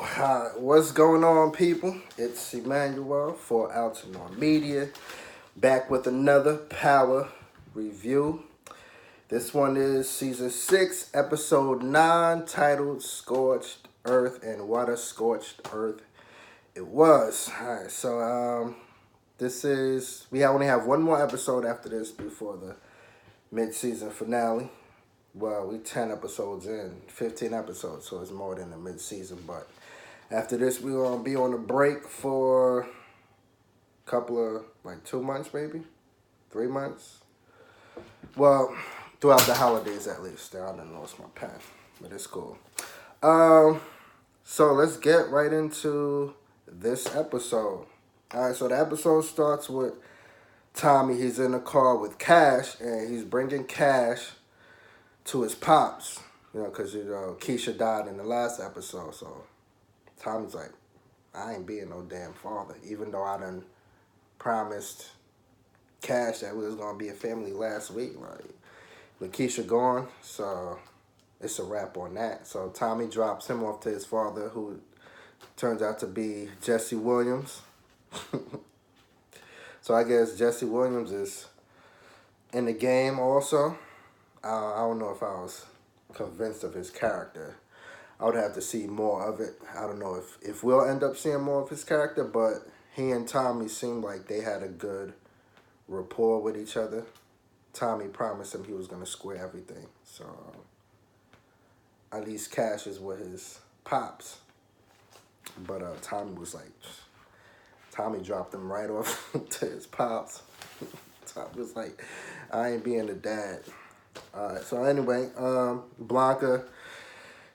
What's going on, people? It's Emmanuel for Altenor Media, back with another Power review. This one is Season 6, Episode 9, titled Scorched Earth, and what a scorched earth it was. Alright, so we only have one more episode after this before the mid-season finale. Well, we 10 episodes in, 15 episodes, so it's more than the mid-season. But after this, we're going to be on a break for a couple of, 2 months maybe? 3 months? Well, throughout the holidays at least. I done lost my pen, but it's cool. So let's get right into this episode. Alright, so the episode starts with Tommy. He's in the car with Cash, and he's bringing Cash to his pops, because Keisha died in the last episode. So Tommy's like, I ain't being no damn father, even though I done promised Cash that we was gonna be a family last week. LaKeisha gone, so it's a wrap on that. So Tommy drops him off to his father, who turns out to be Jesse Williams. So I guess Jesse Williams is in the game also. I don't know if I was convinced of his character. I would have to see more of it. I don't know if we'll end up seeing more of his character, but he and Tommy seemed like they had a good rapport with each other. Tommy promised him he was going to square everything. So at least Cash is with his pops. But Tommy dropped him right off to his pops. Tommy was like, I ain't being a dad. Alright, so anyway, Blanca,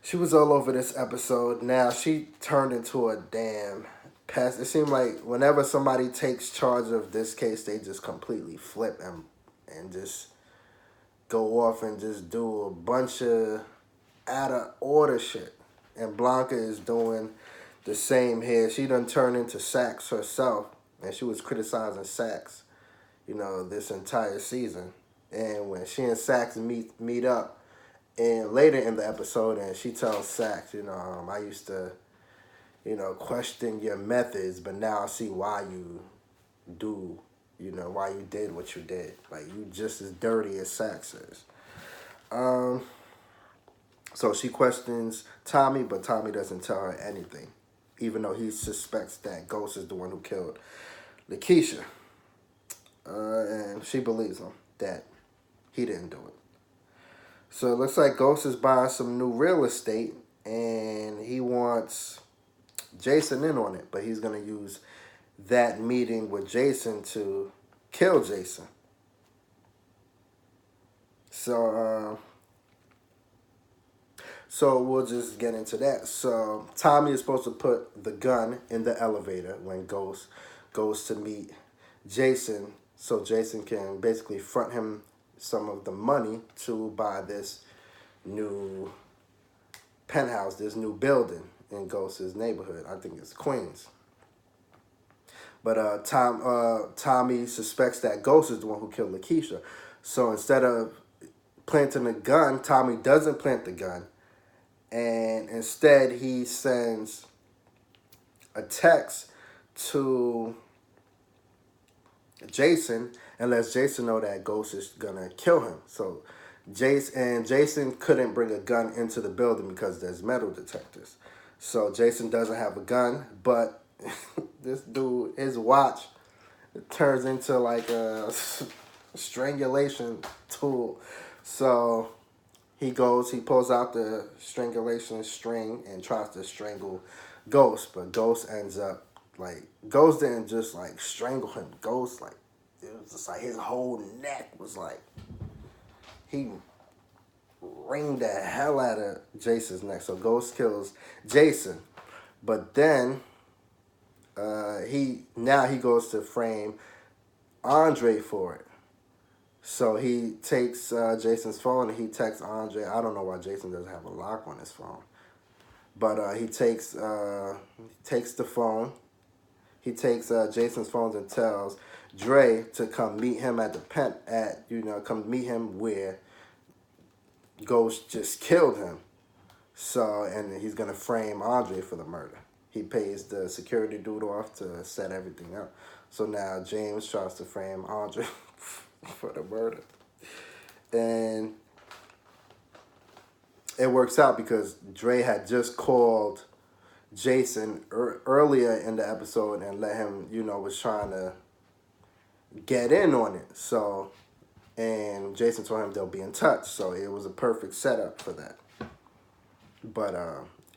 she was all over this episode. Now she turned into a damn pest. It seemed like whenever somebody takes charge of this case, they just completely flip and just go off and just do a bunch of out of order shit. And Blanca is doing the same here. She done turned into Sax herself, and she was criticizing Sax, this entire season. And when she and Sax meet up, and later in the episode, and she tells Sax, I used to, question your methods, but now I see why you do, why you did what you did. Like, you just as dirty as Sax is. So she questions Tommy, but Tommy doesn't tell her anything, even though he suspects that Ghost is the one who killed LaKeisha. And she believes him that he didn't do it. So it looks like Ghost is buying some new real estate, and he wants Jason in on it, but he's going to use that meeting with Jason to kill Jason. So we'll just get into that. So Tommy is supposed to put the gun in the elevator when Ghost goes to meet Jason, so Jason can basically front him some of the money to buy this new penthouse, this new building in Ghost's neighborhood. I think it's Queens. But Tommy suspects that Ghost is the one who killed LaKeisha. So instead of planting the gun, Tommy doesn't plant the gun. And instead he sends a text to Jason and lets Jason know that Ghost is gonna kill him. So Jason couldn't bring a gun into the building because there's metal detectors. So Jason doesn't have a gun, but this dude, his watch turns into like a strangulation tool. So he pulls out the strangulation string and tries to strangle Ghost, but Ghost ends up Ghost didn't just strangle him. Ghost it was just his whole neck was he wringed the hell out of Jason's neck. So Ghost kills Jason, but then he goes to frame Andre for it. So he takes Jason's phone and he texts Andre. I don't know why Jason doesn't have a lock on his phone, but he takes the phone. He takes Jason's phone and tells Dre to come meet him at come meet him where Ghost just killed him. So, and he's gonna frame Andre for the murder. He pays the security dude off to set everything up. So now James tries to frame Andre for the murder. And it works out because Dre had just called Jason earlier in the episode and let him, was trying to get in on it. So, and Jason told him they'll be in touch. So it was a perfect setup for that. But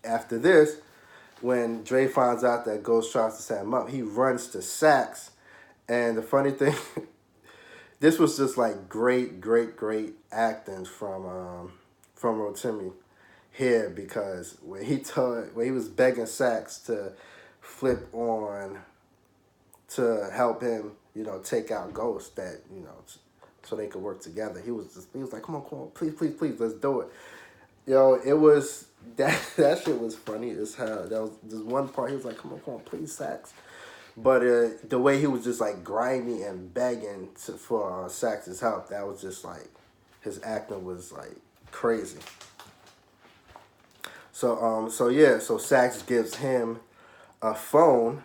after this, when Dre finds out that Ghost tries to set him up, he runs to Sax. And the funny thing, this was just like great acting from Rotimi here, because when he was begging Sax to flip on to help him, take out Ghost, that so they could work together. He was like, come on, please, let's do it. It was that shit was funny as hell. That was this one part. He was like, come on, please, Sax. But the way he was just like grimy and begging for Sax's help, that was just like, his acting was like crazy. So Sax gives him a phone.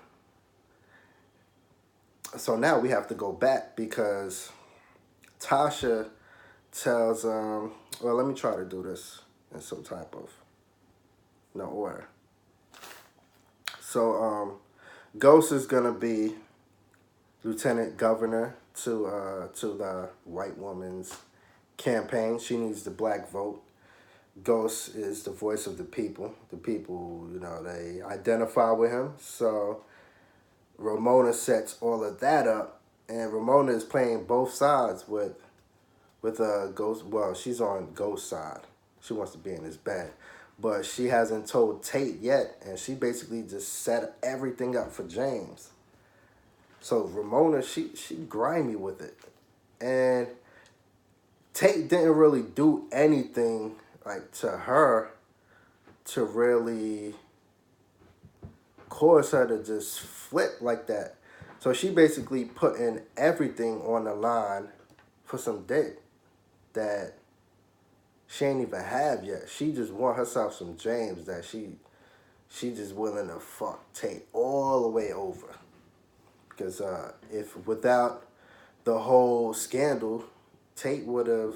So now we have to go back because Tasha tells well, let me try to do this in some type of order. So Ghost is gonna be lieutenant governor to the white woman's campaign. She needs the black vote. Ghost is the voice of the people. The people, they identify with him. So Ramona sets all of that up, and Ramona is playing both sides with Ghost. Well, she's on Ghost's side. She wants to be in his bed, but she hasn't told Tate yet, and she basically just set everything up for James. So Ramona, she grimy with it, and Tate didn't really do anything like to her to really cause her to just flip like that. So she basically put in everything on the line for some dick that she ain't even have yet. She just want herself some James that she just willing to fuck Tate all the way over. Because if without the whole scandal, Tate would have,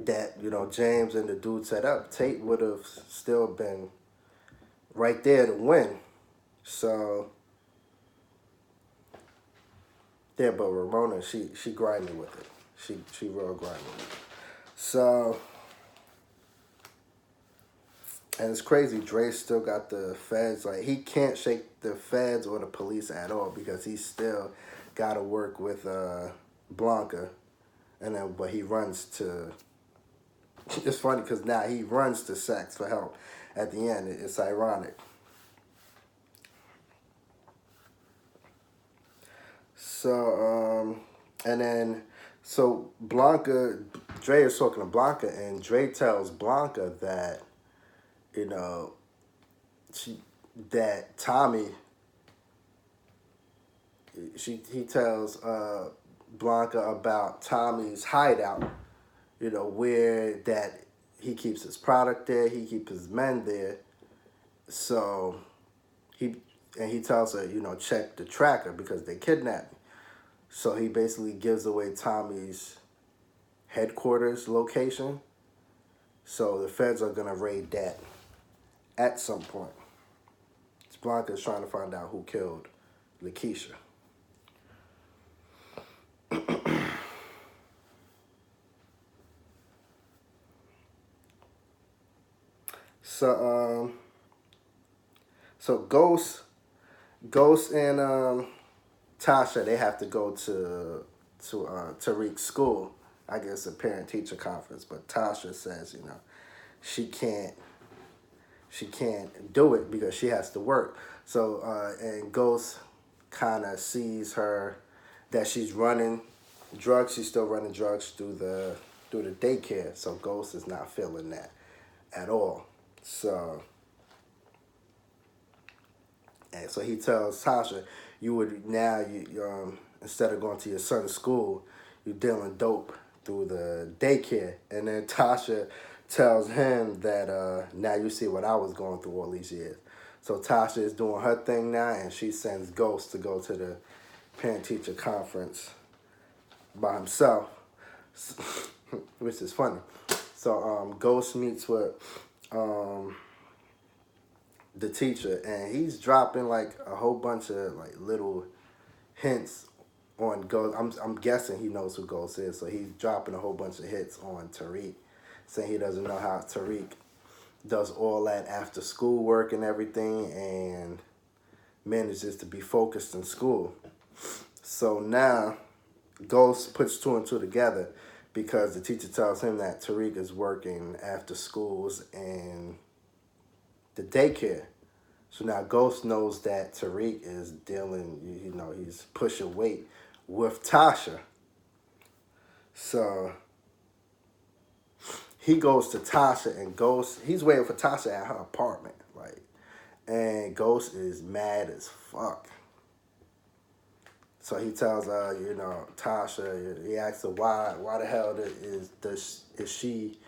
that, James and the dude set up, Tate would have still been right there to win. So, yeah, but Ramona, she grimy with it. She real grimy with it. So, and it's crazy, Dre still got the feds, like, he can't shake the feds or the police at all because he still got to work with Blanca, but he runs to, it's funny because now he runs to Sax for help at the end. It's ironic. So, so Blanca, Dre is talking to Blanca, and Dre tells Blanca that, that Tommy, he tells Blanca about Tommy's hideout, where that he keeps his product there, he keeps his men there. So he tells her, check the tracker because they kidnapped me. So he basically gives away Tommy's headquarters location. So the feds are going to raid that at some point. Blanca's trying to find out who killed LaKeisha. So Ghost and Tasha, they have to go to Tariq's school. I guess a parent-teacher conference, but Tasha says, she can't do it because she has to work. So and Ghost kind of sees her that she's running drugs. She's still running drugs through the daycare. So Ghost is not feeling that at all. So he tells Tasha, instead of going to your son's school, you're dealing dope through the daycare. And then Tasha tells him that now you see what I was going through all these years. So Tasha is doing her thing now, and she sends Ghost to go to the parent-teacher conference by himself, which is funny. So Ghost meets with the teacher, and he's dropping like a whole bunch of like little hints on Ghost. I'm guessing he knows who Ghost is, so he's dropping a whole bunch of hits on Tariq, saying he doesn't know how Tariq does all that after school work and everything, and manages to be focused in school. So now Ghost puts two and two together because the teacher tells him that Tariq is working after schools and the daycare. So now Ghost knows that Tariq is dealing, he's pushing weight with Tasha. So he goes to Tasha, and he's waiting for Tasha at her apartment. And Ghost is mad as fuck. So he tells her, Tasha, he asks her why the hell is she,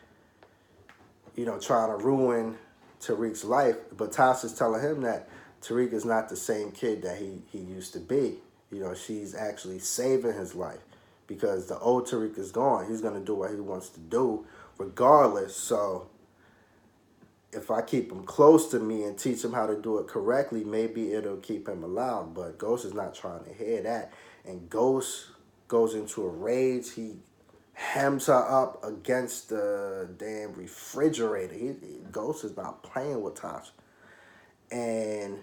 trying to ruin Tariq's life. But Tasha's telling him that Tariq is not the same kid that he used to be. She's actually saving his life because the old Tariq is gone. He's going to do what he wants to do regardless. So if I keep him close to me and teach him how to do it correctly, maybe it'll keep him alive. But Ghost is not trying to hear that. And Ghost goes into a rage. He hems her up against the damn refrigerator. Ghost is not playing with Tasha. And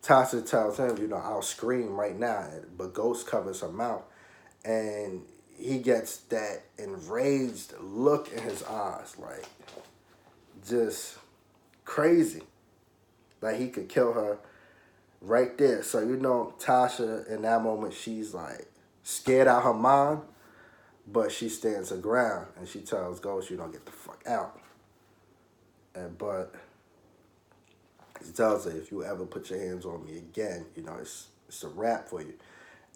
Tasha tells him, I'll scream right now. But Ghost covers her mouth. And he gets that enraged look in his eyes. Just crazy. He could kill her right there. So, Tasha, in that moment, she's, scared out her mind. But she stands her ground. And she tells Ghost, get the fuck out. But she tells her, if you ever put your hands on me again, it's a wrap for you.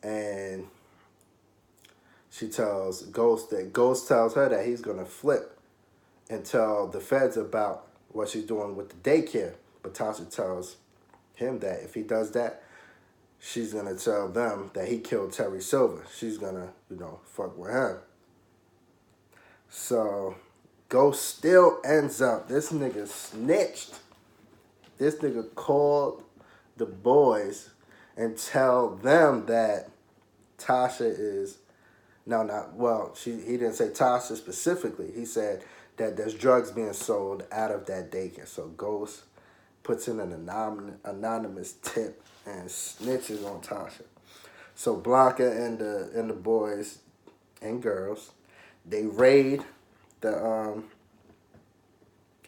And she tells Ghost that Ghost tells her that he's going to flip and tell the feds about what she's doing with the daycare. But Tasha tells him that if he does that, she's going to tell them that he killed Terry Silver. She's going to, fuck with him. So Ghost still ends up, this nigga snitched. This nigga called the boys and tell them that Tasha is, he didn't say Tasha specifically. He said that there's drugs being sold out of that daycare. So Ghost puts in an anonymous tip and snitches on Tasha. So Blanca and the boys and girls, they raid the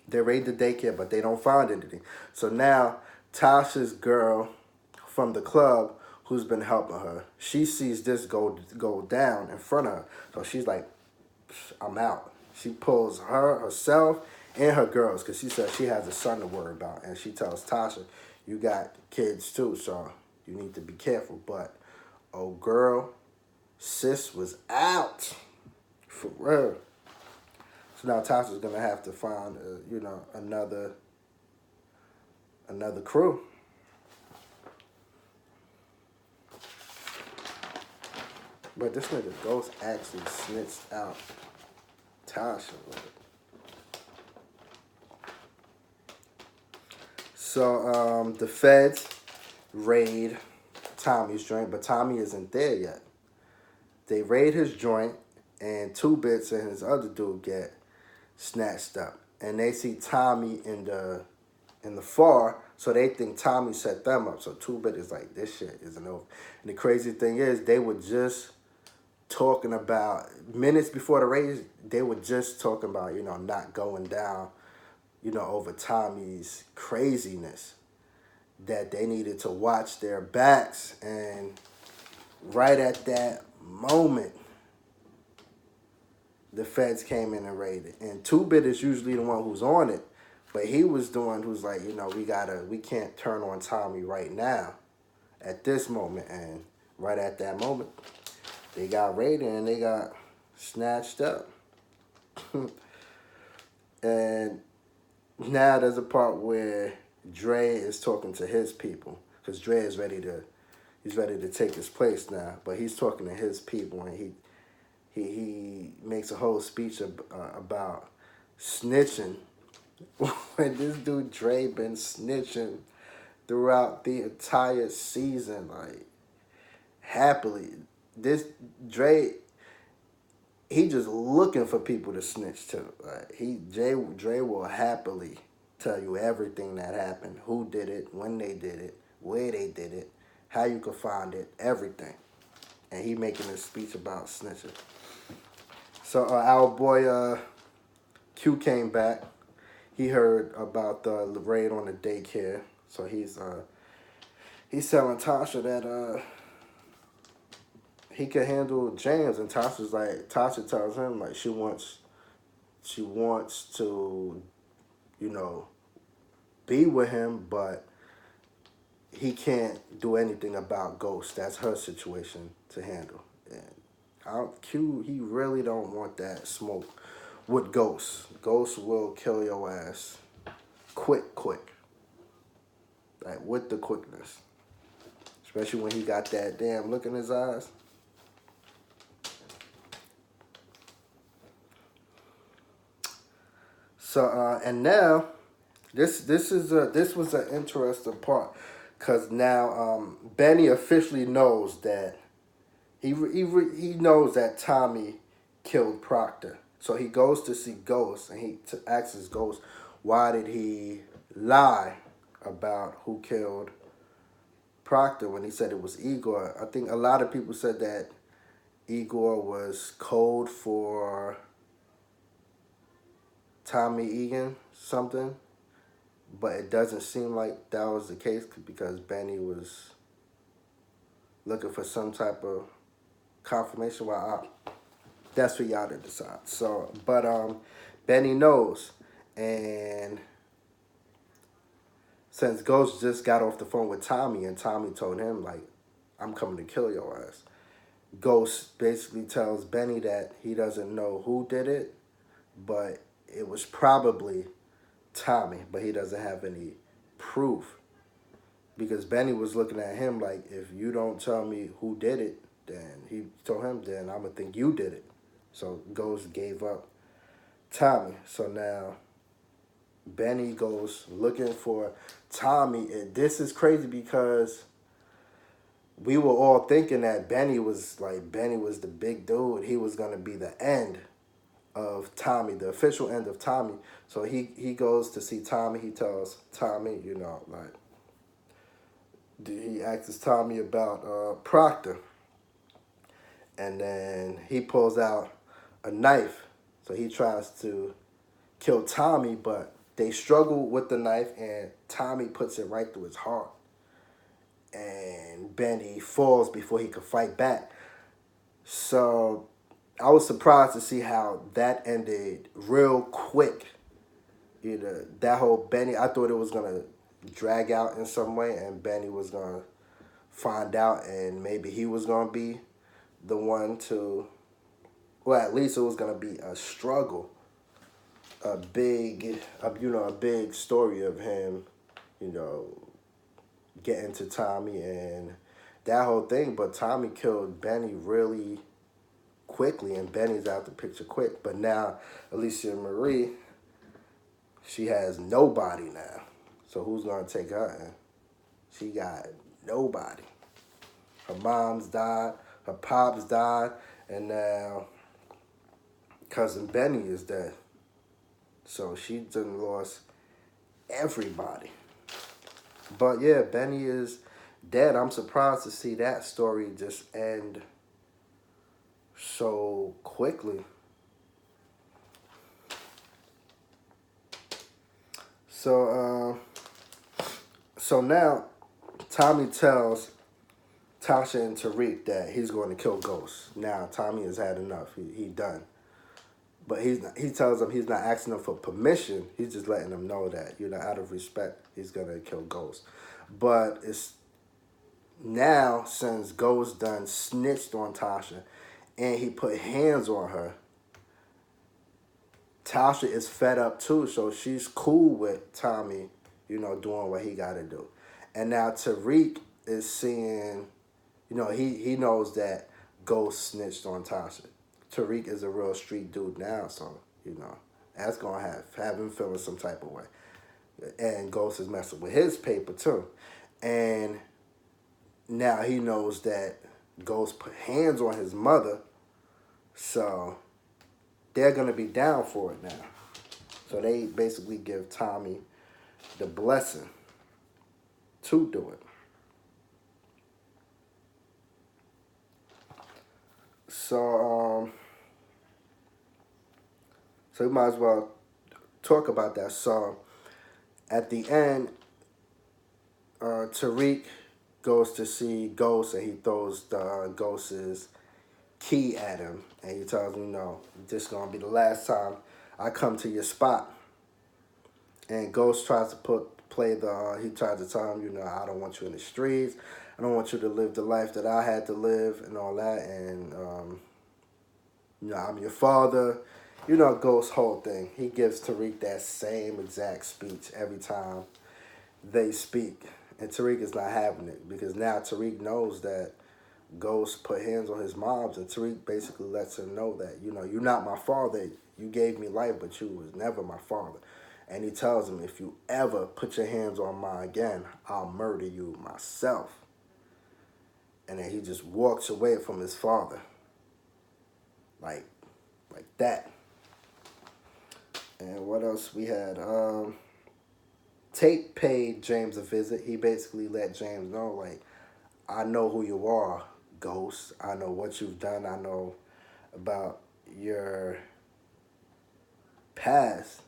daycare, but they don't find anything. So now Tasha's girl from the club who's been helping her, she sees this go down in front of her. So she's like, I'm out. She pulls herself and her girls, because she says she has a son to worry about. And she tells Tasha, you got kids too, so you need to be careful. But, oh girl, sis was out. For real. So now Tasha's going to have to find, another crew. But this nigga Ghost actually snitched out Tasha. So the feds raid Tommy's joint, but Tommy isn't there yet. They raid his joint, and Two Bits and his other dude get snatched up. And they see Tommy in the far, so they think Tommy set them up. So Two Bit is like, this shit isn't over. And the crazy thing is, they were just talking about, minutes before the raid, they were just talking about, not going down, over Tommy's craziness, that they needed to watch their backs. And right at that moment, the feds came in and raided. And Two Bit is usually the one who's on it, but he was the one who's like, we can't turn on Tommy right now at this moment. And right at that moment, they got raided and they got snatched up. And now there's a part where Dre is talking to his people because Dre is he's ready to take his place now. But he's talking to his people, and he makes a whole speech about snitching. When this dude Dre been snitching throughout the entire season, like happily, this Dre, he just looking for people to snitch to. Like Dre will happily tell you everything that happened, who did it, when they did it, where they did it, how you could find it, everything. And he making a speech about snitching. So our boy Q came back. He heard about the raid on the daycare, so he's telling Tasha that he can handle James, and Tasha tells him like she wants to, you know, be with him, but he can't do anything about Ghost. That's her situation to handle. And Q, he really don't want that smoke with Ghost. Ghost will kill your ass quick. Like with the quickness. Especially when he got that damn look in his eyes. So and now this was an interesting part, cause now Benny officially knows that he knows that Tommy killed Proctor. So he goes to see Ghost, and he asks Ghost, why did he lie about who killed Proctor when he said it was Igor? I think a lot of people said that Igor was code for Tommy Egan something, but it doesn't seem like that was the case because Benny was looking for some type of confirmation. That's for y'all to decide. So, but Benny knows, and since Ghost just got off the phone with Tommy, and Tommy told him like, "I'm coming to kill your ass," Ghost basically tells Benny that he doesn't know who did it, but it was probably Tommy, but he doesn't have any proof. Because Benny was looking at him like, if you don't tell me who did it, then he told him, then I'm going to think you did it. So Ghost gave up Tommy. So now Benny goes looking for Tommy. And this is crazy because we were all thinking that Benny was the big dude. He was going to be the end of Tommy, the official end of Tommy. So he goes to see Tommy. He tells Tommy, you know, like, he asks Tommy about Proctor. And then he pulls out a knife. So he tries to kill Tommy, but they struggle with the knife, and Tommy puts it right through his heart. And Benny falls before he could fight back. So I was surprised to see how that ended real quick. You know, that whole Benny, I thought it was going to drag out in some way, and Benny was going to find out, and maybe he was going to be the one to, well, at least it was going to be a struggle, a big story of him, you know, getting to Tommy and that whole thing. But Tommy killed Benny really quickly, and Benny's out the picture quick. But now Alicia Marie, she has nobody now. So who's going to take her in? She got nobody. Her mom's died, her pops died, and now cousin Benny is dead. So she done lost everybody. But yeah, Benny is dead. I'm surprised to see that story just end so quickly. So now Tommy tells Tasha and Tariq that he's going to kill Ghost. Now Tommy has had enough. He done. But he tells them he's not asking them for permission. He's just letting them know that, you know, out of respect, he's going to kill Ghost. But it's now, since Ghost done snitched on Tasha and he put hands on her, Tasha is fed up too, so she's cool with Tommy, doing what he got to do. And now Tariq is seeing, he knows that Ghost snitched on Tasha. Tariq is a real street dude now, so, that's going to have him feeling some type of way. And Ghost is messing with his paper too. And now he knows that Ghost put hands on his mother, so they're going to be down for it now. So they basically give Tommy the blessing to do it. So we might as well talk about that. So at the end, Tariq goes to see Ghost, and he throws the Ghost's key at him, and he tells him, this is gonna be the last time I come to your spot. And Ghost tries to he tries to tell him, I don't want you in the streets, I don't want you to live the life that I had to live and all that, and I'm your father, Ghost's whole thing. He gives Tariq that same exact speech every time they speak. And Tariq is not having it, because now Tariq knows that Ghost put hands on his moms, and Tariq basically lets him know that, you're not my father. You gave me life, but you was never my father. And he tells him, if you ever put your hands on mine again, I'll murder you myself. And then he just walks away from his father. Like that. And what else we had? Tate paid James a visit. He basically let James know, I know who you are, Ghost. I know what you've done. I know about your past.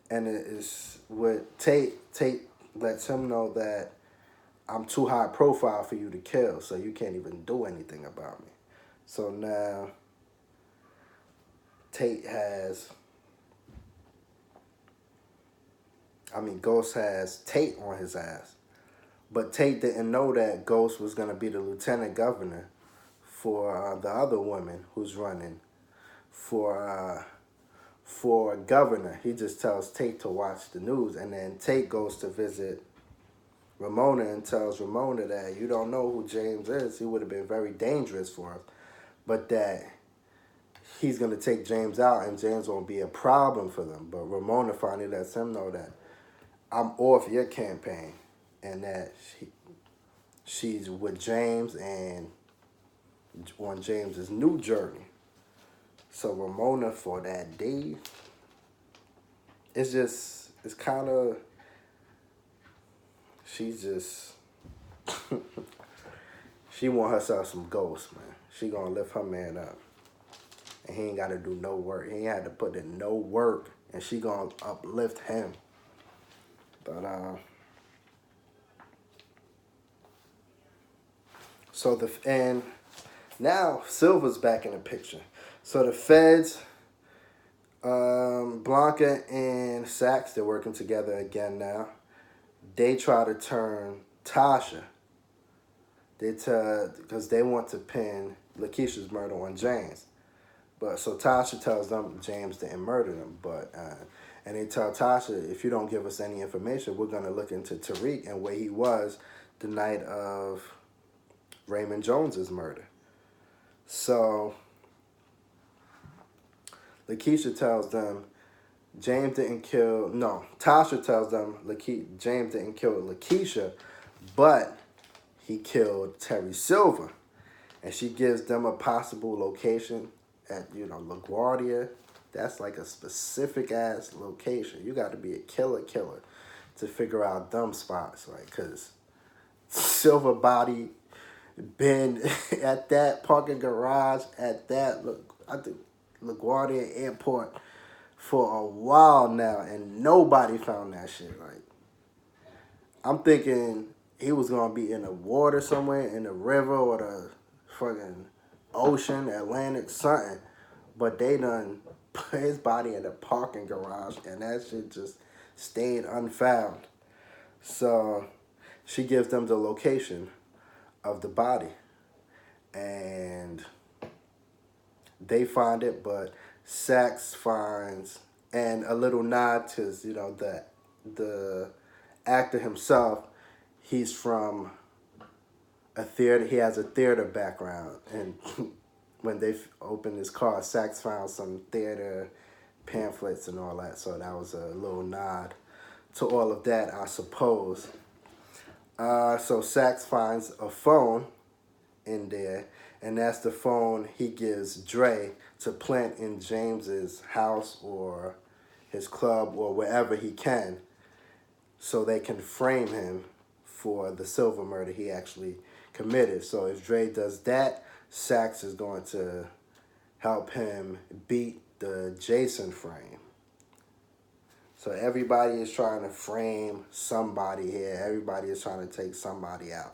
And it is with Tate lets him know that I'm too high profile for you to kill, so you can't even do anything about me. So now Ghost has Tate on his ass. But Tate didn't know that Ghost was going to be the lieutenant governor for the other woman who's running for governor. He just tells Tate to watch the news, and then Tate goes to visit Ramona and tells Ramona that you don't know who James is. He would have been very dangerous for us, but that he's going to take James out and James won't be a problem for them. But Ramona finally lets him know that I'm off your campaign, and that she's with James and on James's new journey. So Ramona, for that day, it's kind of, she's just, she want herself some Ghost, man. She gonna lift her man up. And he ain't gotta do no work. He ain't had to put in no work, and she gonna uplift him. But, and now Silver's back in the picture. So the feds, Blanca and Sax, they're working together again now. They try to turn Tasha. Because they want to pin LaKeisha's murder on James. But so Tasha tells them James didn't murder them. And they tell Tasha, if you don't give us any information, we're going to look into Tariq and where he was the night of Raymond Jones's murder. So LaKeisha tells them Tasha tells them James didn't kill LaKeisha, but he killed Terry Silver. And she gives them a possible location at, LaGuardia. That's like a specific ass location. You got to be a killer to figure out them spots, right? Because Silver body been at that parking garage at that, LaGuardia Airport for a while now, and nobody found that shit. Like, I'm thinking he was gonna be in the water somewhere, in the river or the fucking ocean, Atlantic, something. But they done put his body in the parking garage, and that shit just stayed unfound. So she gives them the location of the body, and they find it, but Sax finds, and a little nod to, you know, the actor himself. He's from a theater. He has a theater background, and when they opened his car, Sax found some theater pamphlets and all that. So that was a little nod to all of that, I suppose. So Sax finds a phone in there, and that's the phone he gives Dre to plant in James's house or his club or wherever he can, so they can frame him for the silver murder he actually committed. So if Dre does that, Sax is going to help him beat the Jason frame. So everybody is trying to frame somebody here. Everybody is trying to take somebody out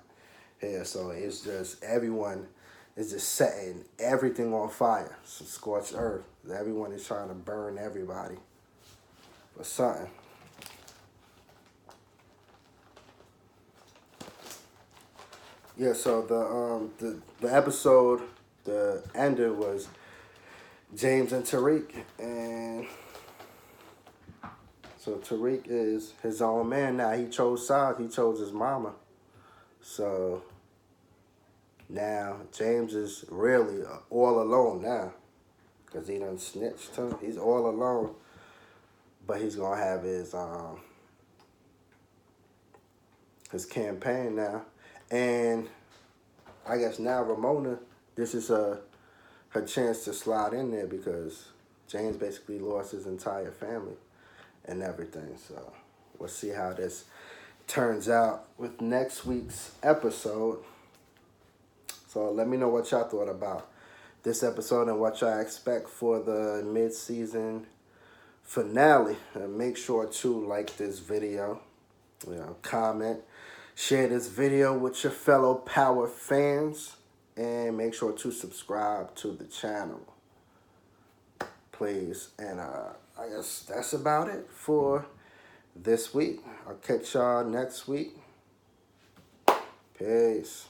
here. So it's just, everyone is just setting everything on fire. It's a scorched earth. Everyone is trying to burn everybody for something. Yeah, so the episode, the ender was James and Tariq, and so Tariq is his own man now. He chose sides. He chose his mama. So now James is really all alone now, because he done snitched him. He's all alone, but he's gonna have his campaign now, and I guess now Ramona, this is her chance to slide in there, because James basically lost his entire family and everything. So we'll see how this turns out with next week's episode. So let me know what y'all thought about this episode and what y'all expect for the mid-season finale. And make sure to like this video, you know, comment, share this video with your fellow Power fans, and make sure to subscribe to the channel, please. And I guess that's about it for this week. I'll catch y'all next week. Peace.